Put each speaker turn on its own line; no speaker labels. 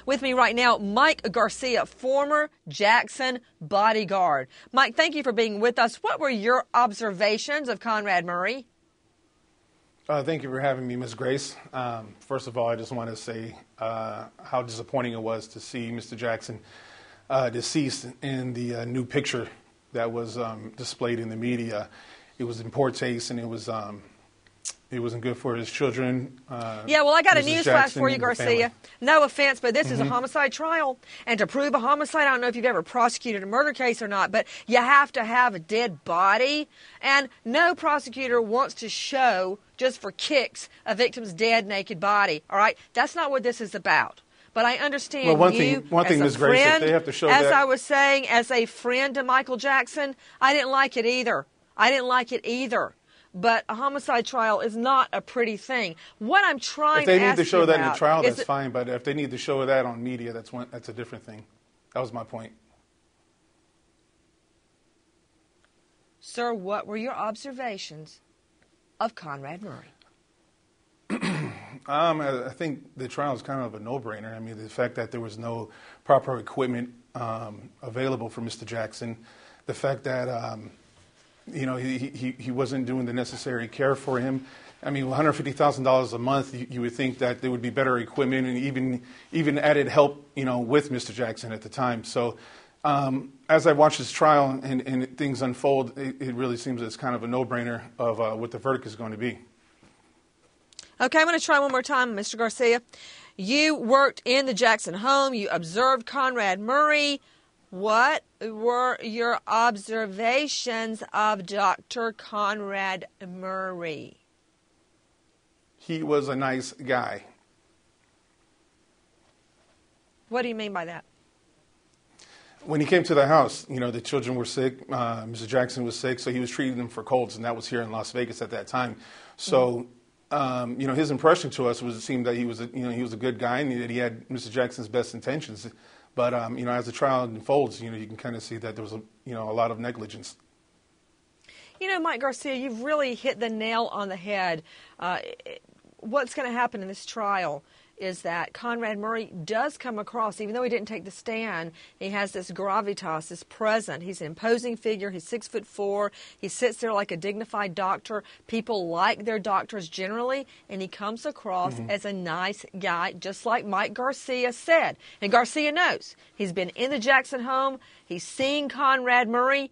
With me right now, Mike Garcia, former Jackson bodyguard. Mike, thank you for being with us. What were your observations of Conrad Murray?
Thank you for having me, Ms. Grace. First of all, I just want to say how disappointing it was to see Mr. Jackson deceased in the new picture that was displayed in the media. It was in poor taste, and it wasn't good for his children.
Yeah, well, I got a
Mrs.
news
Jackson
flash for you,
and the
Garcia.
family.
No offense, but this is a homicide trial. And to prove a homicide, I don't know if you've ever prosecuted a murder case or not, but you have to have a dead body. And no prosecutor wants to show, just for kicks, a victim's dead, naked body. All right? That's not what this is about. But I understand
Well, one thing, Ms. Grace, if they have to show
as
that.
I was saying, as a friend to Michael Jackson, I didn't like it either. But a homicide trial is not a pretty thing. What I'm trying to ask you about...
If they need to show that in the trial, that's fine. But if they need to show that on media, that's a different thing. That was my point.
Sir, what were your observations of Conrad Murray?
I think the trial is kind of a no-brainer. I mean, the fact that there was no proper equipment available for Mr. Jackson, the fact that he wasn't doing the necessary care for him. I mean, $150,000 a month, you would think that there would be better equipment and even added help, with Mr. Jackson at the time. So as I watch this trial and things unfold, it really seems it's kind of a no-brainer of what the verdict is going to be.
Okay, I'm going to try one more time, Mr. Garcia. You worked in the Jackson home. You observed Conrad Murray. What were your observations of Dr. Conrad Murray?
He was a nice guy.
What do you mean by that?
When he came to the house, the children were sick. Mr. Jackson was sick, so he was treating them for colds, and that was here in Las Vegas at that time. So, his impression to us seemed that he was a good guy and that he had Mr. Jackson's best intentions. But, as the trial unfolds, you can kind of see that there was, a lot of negligence.
Mike Garcia, you've really hit the nail on the head. What's going to happen in this trial is that Conrad Murray does come across, even though he didn't take the stand, he has this gravitas, this presence. He's an imposing figure. He's 6'4". He sits there like a dignified doctor. People like their doctors generally, and he comes across as a nice guy, just like Mike Garcia said. And Garcia knows. He's been in the Jackson home. He's seen Conrad Murray.